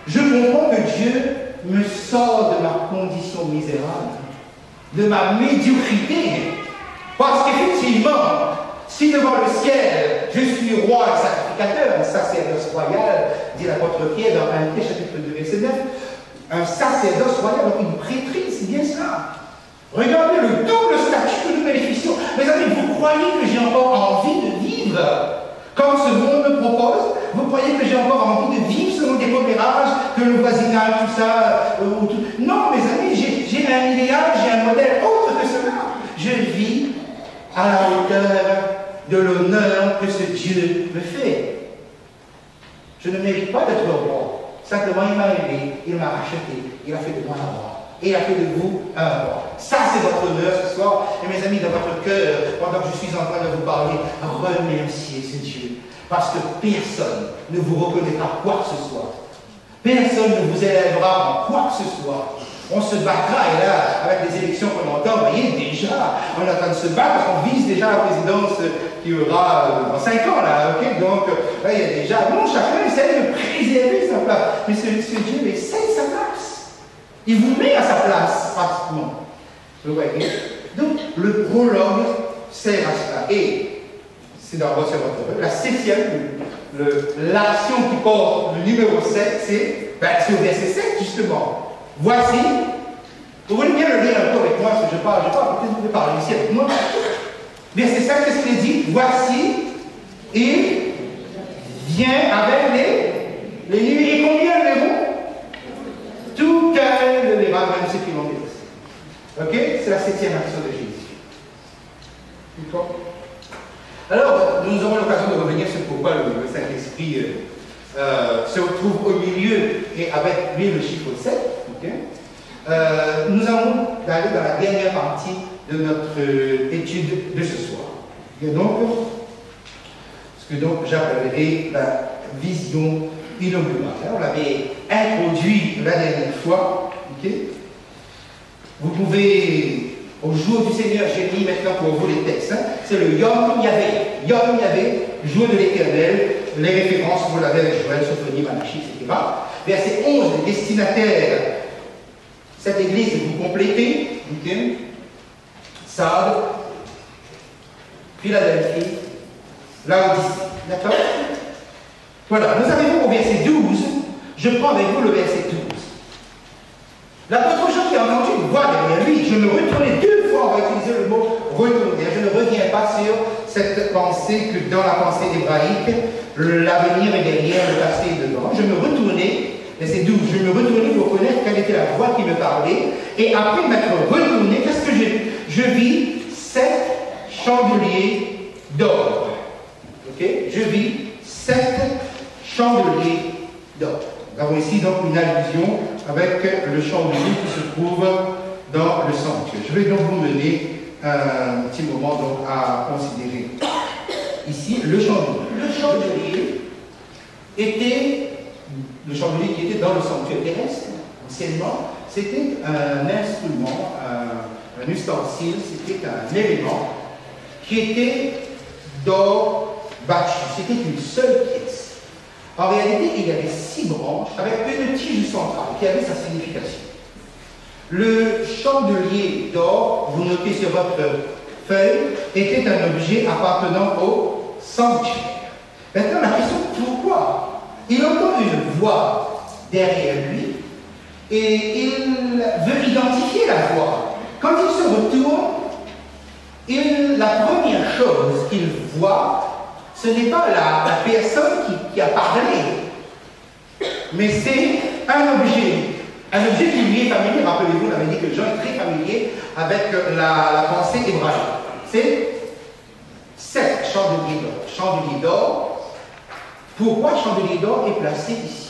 Je comprends que Dieu me sort de ma condition misérable, de ma médiocrité, Parce qu'effectivement, si devant le ciel, je suis roi et sacrificateur, un sacerdoce royal, dit l'apôtre Pierre dans 1 chapitre 2, verset 9, un sacerdoce royal, donc une prêtrise, c'est bien cela. Regardez le double statut que nous bénéficions. Mes amis, vous croyez que j'ai encore envie de vivre comme ce monde me propose? Vous croyez que j'ai encore envie de vivre selon des commérages, que le voisinage, tout ça Non, mes amis, j'ai un idéal, j'ai un modèle autre que cela. Je vis à la hauteur de l'honneur que ce Dieu me fait. Je ne mérite pas d'être roi. Simplement, il m'a aimé, il m'a racheté, il a fait de moi un roi. Et il a fait de vous un roi. Ça, c'est votre honneur ce soir. Et mes amis, dans votre cœur, pendant que je suis en train de vous parler, remerciez ce Dieu. Parce que personne ne vous reconnaîtra quoi que ce soit. Personne ne vous élèvera en quoi que ce soit. On se battra, et là, avec les élections qu'on entend, vous voyez, déjà, on est en train de se battre parce qu'on vise déjà la présidence qui aura dans 5 ans, là, ok? Donc, là, il y a déjà, bon, chacun essaie de préserver sa place. Mais ce Dieu essaie sa place. Il vous met à sa place, pratiquement. Vous voyez? Donc, le prologue sert à cela. Et, c'est dans votre la 7e, l'action qui porte le numéro 7, c'est au verset 7, justement. Voici, vous voulez bien le lire un peu avec moi, parce que je parle, peut-être vous pouvez parler ici avec moi. Verset 7, qu'est-ce qu'il dit? Voici, il vient avec les nuits. Et combien de numéros? Tout qu'un de les même ceux qui l'ont dit. Ok? C'est la 7e action de Jésus. D'accord? Alors, nous aurons l'occasion de revenir sur pourquoi le Saint-Esprit se retrouve au milieu et avec lui le chiffre 7. Okay? Nous allons aller dans la dernière partie de notre étude de ce soir. Et donc, ce que donc j'appellerai la vision inaugurale. On l'avait introduit la dernière fois. Okay? Vous pouvez, au jour du Seigneur, j'ai mis maintenant pour vous les textes. Hein? C'est le Yom Yahvé. Yom Yahvé, jour de l'Éternel. Les références, vous l'avez avec Joël, Sophonie, Malachie, etc. Verset 11, les destinataires. Cette église, vous complétez. Okay? Sardes, Philadelphie, Laodicée. D'accord? Voilà, nous arrivons au verset 12. Je prends avec vous le verset 12. L'apôtre Jean qui a entendu une voix derrière lui, je me retournais 2 fois, on va utiliser le mot retourner. Je ne reviens pas sur cette pensée que dans la pensée hébraïque, l'avenir est derrière, le passé est devant. Je me retournais, verset 12, je me retournais pour connaître quelle était la voix qui me parlait. Et après m'être retourné, qu'est-ce que j'ai vu? Je vis 7 chandeliers d'or. Ok? Je vis 7 chandeliers d'or. Nous avons ici donc une allusion avec le chandelier qui se trouve dans le sanctuaire. Je vais donc vous mener un petit moment donc à considérer ici le chandelier. Le chandelier était le chandelier qui était dans le sanctuaire terrestre. Anciennement, c'était un instrument, un ustensile, c'était un élément qui était d'or battu. C'était une seule pièce. En réalité, il y avait 6 branches avec une tige centrale qui avait sa signification. Le chandelier d'or, vous notez sur votre feuille, était un objet appartenant au sanctuaire. Maintenant, la question, pourquoi? Il entend une voix derrière lui et il veut identifier la voix. Quand il se retourne, la première chose qu'il voit, ce n'est pas la personne qui a parlé, mais c'est un objet qui lui est familier. Rappelez-vous, on avait dit que Jean est très familier avec la pensée hébraïque. C'est 7 chandeliers d'or. Chandelier d'or. Pourquoi chandelier d'or est placé ici?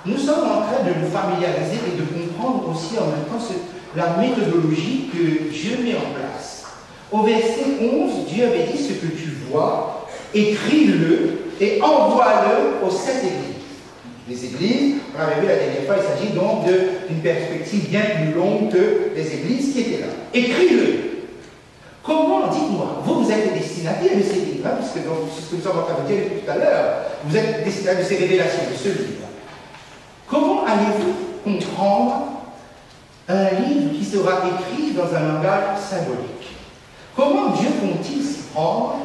Nous sommes en train de nous familiariser et de comprendre aussi en même temps la méthodologie que Dieu met en place. Au verset 11, Dieu avait dit: ce que tu vois, écris-le et envoie-le aux 7 églises. Les églises, on avait vu la dernière fois, il s'agit donc d'une perspective bien plus longue que les églises qui étaient là. Écris-le. Comment, dites-moi, vous êtes les destinataires de ces livres, hein, puisque c'est ce que nous sommes en train de dire depuis tout à l'heure, vous êtes destinataires de ces révélations, de ce livre. Comment allez-vous comprendre un livre qui sera écrit dans un langage symbolique? Comment Dieu compte-t-il s'y prendre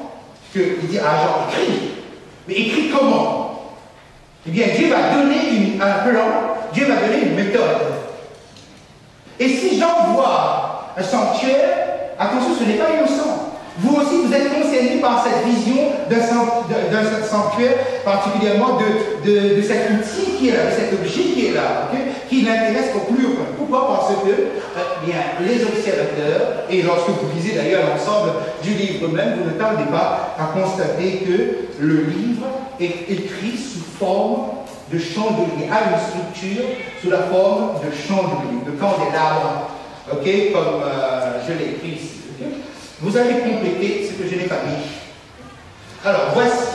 qu'il dit à Jean, écris. Mais écris comment? Eh bien, Dieu va donner un plan, Dieu va donner une méthode. Et si Jean voit un sanctuaire, attention, ce n'est pas innocent. Vous aussi, vous êtes concernés par cette vision d'un sanctuaire, particulièrement de cet outil qui est là, de cet objet qui est là, okay, qui l'intéresse au plus haut point. Pourquoi? Parce que bien, les observateurs, et lorsque vous lisez d'ailleurs l'ensemble du livre même, vous ne tardez pas à constater que le livre est écrit sous forme de chandelier, a une structure sous la forme de chandelier, de candélabre, okay, comme je l'ai écrit ici. Okay. Vous allez compléter ce que je n'ai pas mis. Alors, voici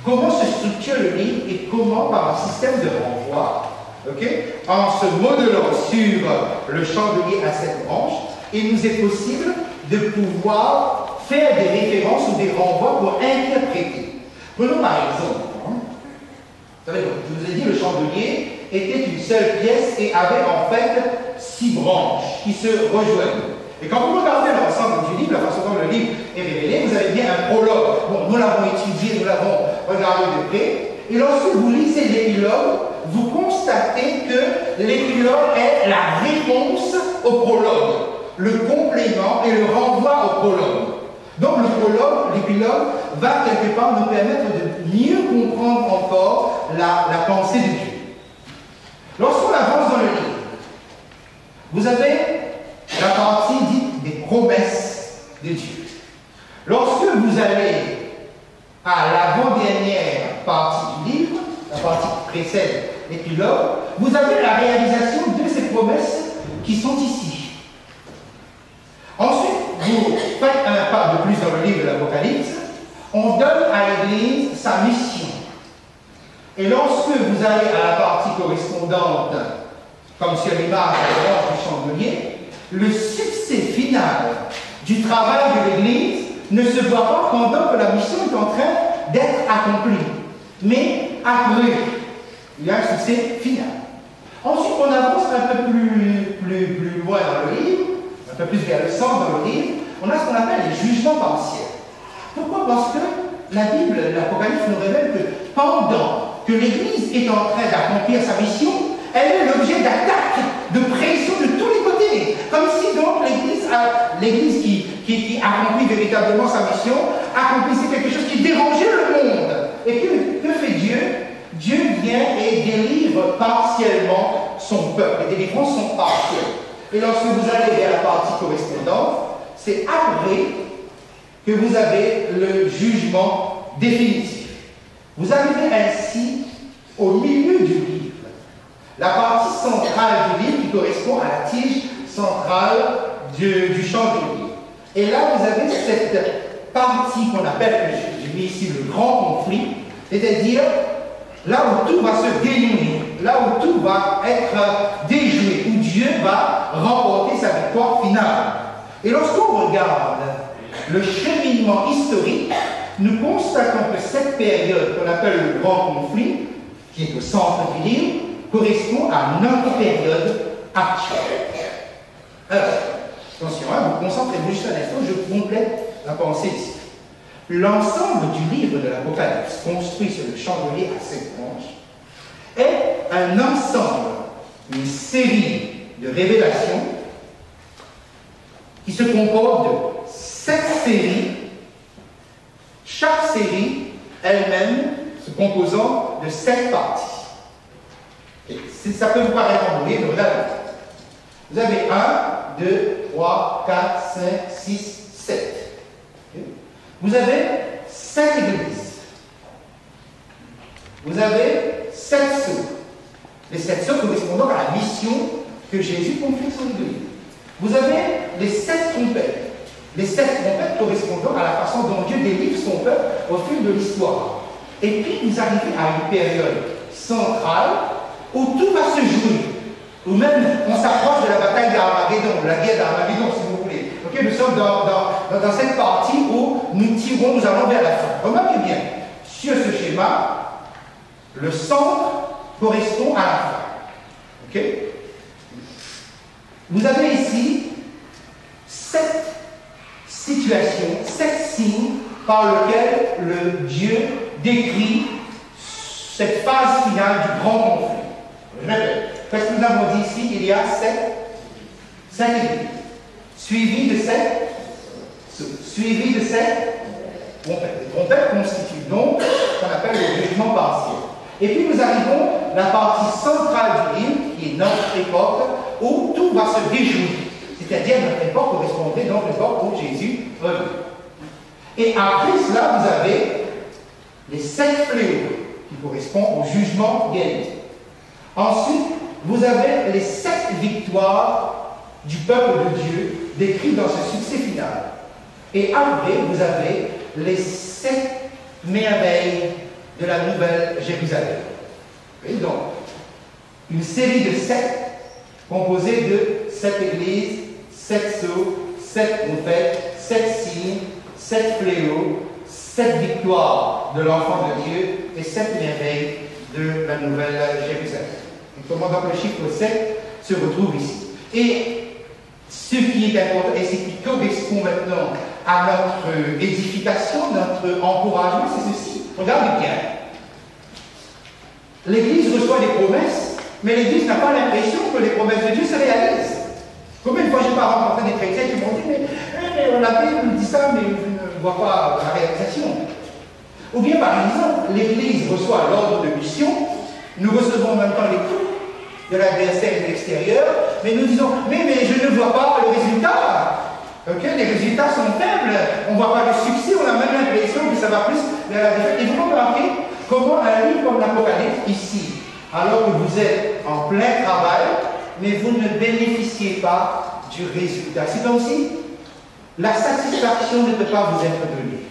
comment se structure le livre et comment, par un système de renvoi, okay, en se modelant sur le chandelier à 7 branches, il nous est possible de pouvoir faire des références ou des renvois pour interpréter. Prenons par exemple, vous savez, je vous ai dit, le chandelier était une seule pièce et avait en fait 6 branches qui se rejoignent. Et quand vous regardez l'ensemble du livre, la façon dont le livre est révélé, vous avez bien un prologue. Bon, nous l'avons étudié, nous l'avons regardé de près. Et lorsque vous lisez l'épilogue, vous constatez que l'épilogue est la réponse au prologue, le complément et le renvoi au prologue. Donc le prologue, l'épilogue, va quelque part nous permettre de mieux comprendre encore la pensée de Dieu. Lorsqu'on avance dans le livre, vous avez la partie dite des promesses de Dieu. Lorsque vous allez à l'avant-dernière partie du livre, la partie qui précède l'épilogue, vous avez la réalisation de ces promesses qui sont ici. Ensuite, vous faites un pas de plus dans le livre de l'Apocalypse, on donne à l'Église sa mission. Et lorsque vous allez à la partie correspondante, comme sur l'image du chandelier, le succès final du travail de l'Église ne se voit pas pendant que la mission est en train d'être accomplie, mais après, il y a un succès final. Ensuite, on avance un peu plus loin dans le livre, un peu plus vers le centre dans le livre, on a ce qu'on appelle les jugements partiels. Pourquoi? Parce que la Bible, l'Apocalypse nous révèle que pendant que l'Église est en train d'accomplir sa mission, elle est l'objet d'attaques, de pression de tous les côtés. Comme si donc l'Église qui accomplit véritablement sa mission, accomplissait quelque chose qui dérangeait le monde. Et que fait Dieu? Dieu vient et délivre partiellement son peuple. Les délivrances sont partielles. Et lorsque vous allez vers la partie correspondante, c'est après que vous avez le jugement définitif. Vous arrivez ainsi au milieu du livre. La partie centrale du livre qui correspond à la tige centrale du chandelier. Et là, vous avez cette partie qu'on appelle, j'ai mis ici le grand conflit, c'est-à-dire là où tout va se dénouer, là où tout va être déjoué, où Dieu va remporter sa victoire finale. Et lorsqu'on regarde le cheminement historique, nous constatons que cette période qu'on appelle le grand conflit, qui est au centre du livre, correspond à notre période actuelle. Alors, attention, vous concentrez-vous juste un instant, je complète la pensée ici. L'ensemble du livre de l'Apocalypse, construit sur le chandelier à 7 branches, est un ensemble, une série de révélations qui se compose de 7 séries, chaque série elle-même se composant de 7 parties. Et ça peut vous paraître embrouillé, mais regardez. Vous avez 1, 2, 3, 4, 5, 6, 7. Okay. Vous avez 7 églises. Vous avez 7 sceaux. Les 7 sceaux correspondant à la mission que Jésus confie sur l'Église. Vous avez les 7 trompettes. Les 7 trompettes correspondant à la façon dont Dieu délivre son peuple au fil de l'histoire. Et puis vous arrivez à une période centrale où tout va se jouer. Ou même on s'approche de la bataille d'Armageddon, la guerre d'Armageddon si vous voulez. Okay, nous sommes dans cette partie où nous tirons, nous allons vers la fin. Remarquez bien, sur ce schéma, le centre correspond à la fin. Okay? Vous avez ici 7 situations, 7 signes par lesquels le Dieu décrit cette phase finale du grand conflit. Je répète, parce que nous avons dit ici, il y a 7 églises, suivies de 7 trompettes. Les trompettes constituent donc ce qu'on appelle le jugement partiel. Et puis nous arrivons à la partie centrale du livre, qui est notre époque, où tout va se déjouer. C'est-à-dire notre époque correspondrait donc à l'époque où Jésus revient. Et après cela, vous avez les 7 fléaux, qui correspondent au jugement guéri. Ensuite, vous avez les 7 victoires du peuple de Dieu décrites dans ce succès final. Et après, vous avez les 7 merveilles de la nouvelle Jérusalem. Et donc, une série de 7 composée de 7 églises, 7 sceaux, 7 prophètes, 7 signes, 7 fléaux, 7 victoires de l'enfant de Dieu et 7 merveilles de la nouvelle Jérusalem. Et comment donc le chiffre 7 se retrouve ici. Et ce qui est important et ce qui correspond maintenant à notre édification, notre encouragement, c'est ceci. Regardez bien. L'Église reçoit des promesses, mais l'Église n'a pas l'impression que les promesses de Dieu se réalisent. Combien de fois je n'ai pas rencontré des chrétiens qui m'ont dit mais la Bible nous dit ça, mais je ne vois pas la réalisation. Ou bien par exemple, l'Église reçoit l'ordre de mission, nous recevons en même temps les coups de l'adversaire et de l'extérieur, mais nous disons mais je ne vois pas le résultat. Okay? Les résultats sont faibles, on ne voit pas le succès, on a même l'impression que ça va plus vers la défaite. Et vous remarquez comment un livre comme l'Apocalypse, ici, alors que vous êtes en plein travail, mais vous ne bénéficiez pas du résultat. C'est comme si la satisfaction ne peut pas vous être donnée.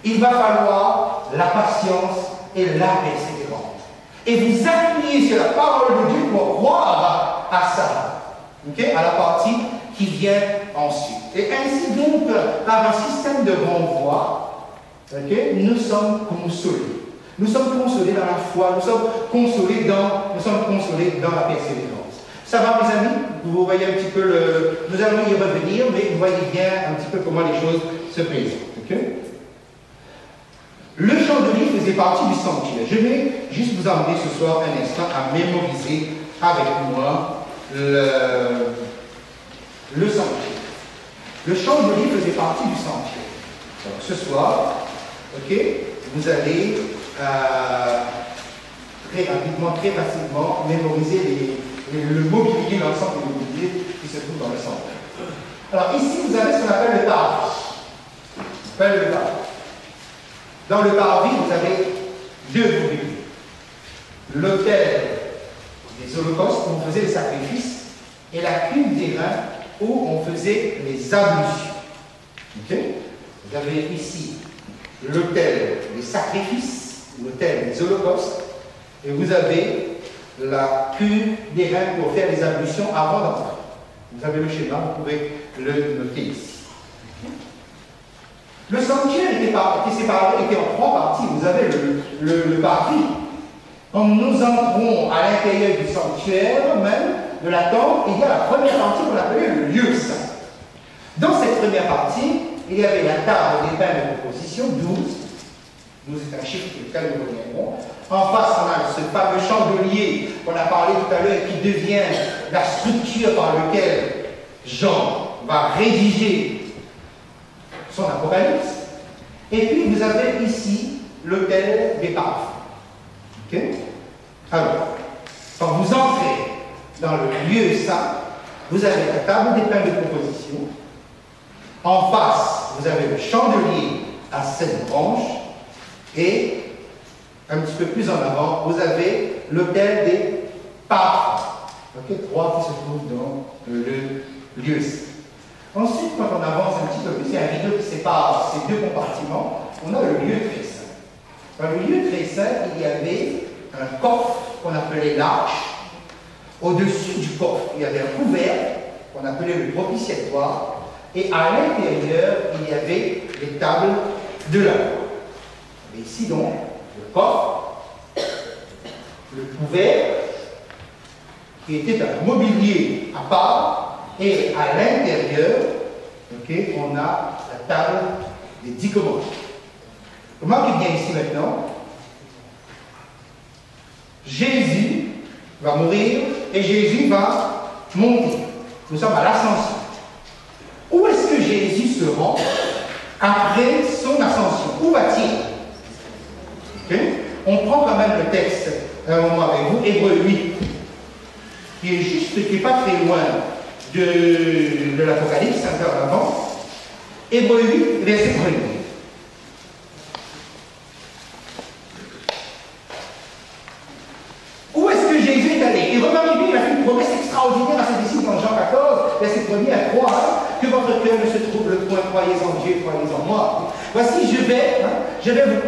Il va falloir la patience et la persévérance. Et vous appuyez sur la parole de Dieu pour croire à ça. Okay? À la partie qui vient ensuite. Et ainsi donc, par un système de renvoi, okay, nous sommes consolés. Nous sommes consolés dans la foi, nous sommes consolés dans la persévérance. Ça va, mes amis? Vous voyez un petit peu le... Nous allons y revenir, mais vous voyez bien un petit peu comment les choses se présentent. Okay? Le chandelier faisait partie du sanctuaire. Je vais juste vous emmener ce soir un instant à mémoriser avec moi le sanctuaire. Le chandelier faisait partie du sanctuaire. Donc ce soir, okay, vous allez très rapidement, très facilement mémoriser le mobilier, l'ensemble du mobilier qui se trouve dans le sanctuaire. Alors ici, vous avez ce qu'on appelle le parvis. Dans le parvis, vous avez 2 mobiliers. L'autel des holocaustes où on faisait les sacrifices et la cuve des reins où on faisait les ablutions. Okay? Vous avez ici l'autel des sacrifices, l'autel des holocaustes, et vous avez la cuve des reins pour faire les ablutions avant d'entrer. Vous avez le schéma, vous pouvez le noter ici. Le sanctuaire était en 3 parties. Vous avez le parvis. Quand nous entrons à l'intérieur du sanctuaire, même de la tente, il y a la première partie qu'on appelait le lieu saint. Dans cette première partie, il y avait la table des pains de proposition, 12. 12 est un chiffre sur lequel nous reviendrons. En face, on a ce fameux chandelier qu'on a parlé tout à l'heure et qui devient la structure par laquelle Jean va rédiger son Apocalypse. Et puis, vous avez ici l'autel des parfums. Okay? Alors, quand vous entrez dans le lieu saint, vous avez la table des pains de proposition. En face, vous avez le chandelier à 7 branches. Et un petit peu plus en avant, vous avez l'autel des parfums. Okay? 3 qui se trouvent dans le lieu saint. Ensuite, quand on avance un petit peu plus, il y a un rideau qui sépare ces 2 compartiments, on a le lieu très saint. Dans le lieu très saint, il y avait un coffre qu'on appelait l'arche. Au-dessus du coffre, il y avait un couvercle qu'on appelait le propitiatoire. Et à l'intérieur, il y avait les tables de la loi. Et ici donc, le coffre, le couvercle, qui était un mobilier à part, et à l'intérieur, okay, on a la capitale des 10 commandements. Remarquez bien ici maintenant, Jésus va mourir et Jésus va monter. Nous sommes à l'ascension. Où est-ce que Jésus se rend après son ascension? Où va-t-il? Okay? On prend quand même le texte un moment avec vous, Hébreux 8, qui est juste, qui n'est pas très loin de l'Apocalypse, un peu avant. Hébreux 8, verset 1er. Où est-ce que Jésus est allé? Et remarquez bien, il a fait une promesse extraordinaire à ses disciples dans Jean 14, verset 1er à 3, que votre cœur ne se trouble point, croyez en Dieu, croyez en moi. Voici, je vais vous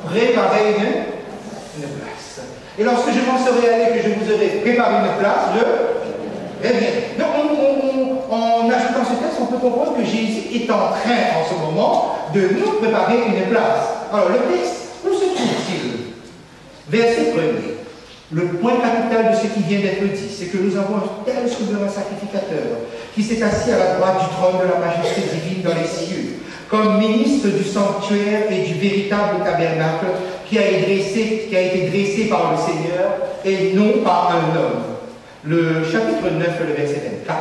préparer une place. Et lorsque je m'en serai allé, que je vous aurai préparé une place, je reviendrai. Donc, en ajoutant ce texte, on peut comprendre que Jésus est en train, en ce moment, de nous préparer une place. Alors, le texte, où se trouve-t-il? Verset 1er. Le point capital de ce qui vient d'être dit, c'est que nous avons un tel souverain sacrificateur qui s'est assis à la droite du trône de la majesté divine dans les cieux, comme ministre du sanctuaire et du véritable tabernacle qui a été dressé par le Seigneur et non par un homme. Le chapitre 9, le verset 24.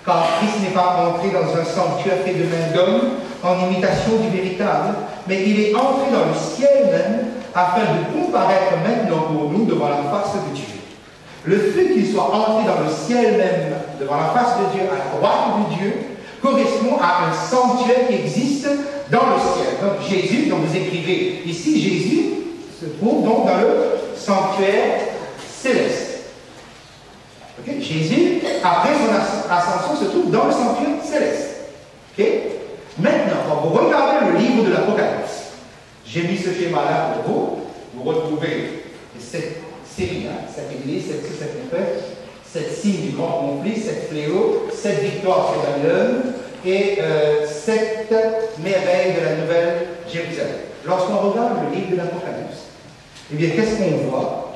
Car Christ n'est pas entré dans un sanctuaire fait de main d'homme en imitation du véritable, mais il est entré dans le ciel même afin de comparaître maintenant pour nous devant la face de Dieu. Le fait qu'il soit entré dans le ciel même devant la face de Dieu, à la droite de Dieu, correspond à un sanctuaire qui existe dans le ciel. Donc Jésus, donc vous écrivez ici, Jésus se trouve donc dans le sanctuaire céleste. Okay? Jésus, après son ascension, se trouve dans le sanctuaire céleste. Okay? Maintenant, quand vous regardez le livre de l'Apocalypse, j'ai mis ce schéma-là pour vous. Vous retrouvez cette série, cette église, cette signe du grand conflit, cette fléau, cette victoire sur Babylone et cette merveille de la nouvelle Jérusalem. Lorsqu'on regarde le livre de l'Apocalypse, eh bien, qu'est-ce qu'on voit?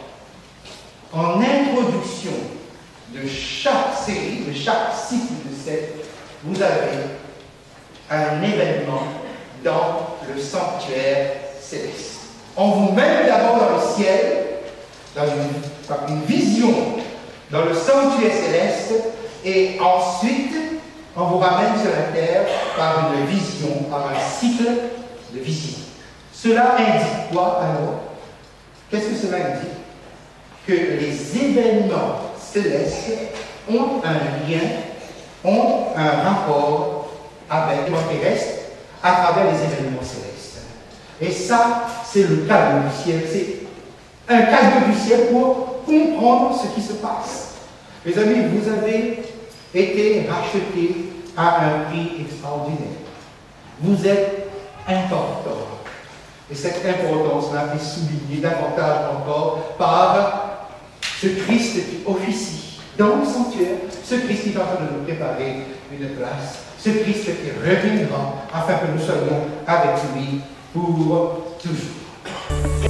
En introduction de chaque série, de chaque cycle de cette, vous avez un événement dans le sanctuaire céleste. On vous met d'abord dans le ciel, dans une vision, dans le sanctuaire céleste, et ensuite, on vous ramène sur la terre par une vision, par un cycle de vision. Cela indique quoi alors? Qu'est-ce que cela indique? Que les événements célestes ont un lien, ont un rapport avec le monde terrestre à travers les événements célestes. Et ça, c'est le cadeau du ciel. C'est un cadeau du ciel pour comprendre ce qui se passe. Mes amis, vous avez été rachetés à un prix extraordinaire. Vous êtes importants. Et cette importance-là est soulignée davantage encore par ce Christ qui officie dans le sanctuaire, ce Christ qui est en train de nous préparer une place, ce Christ qui reviendra afin que nous soyons avec lui pour toujours.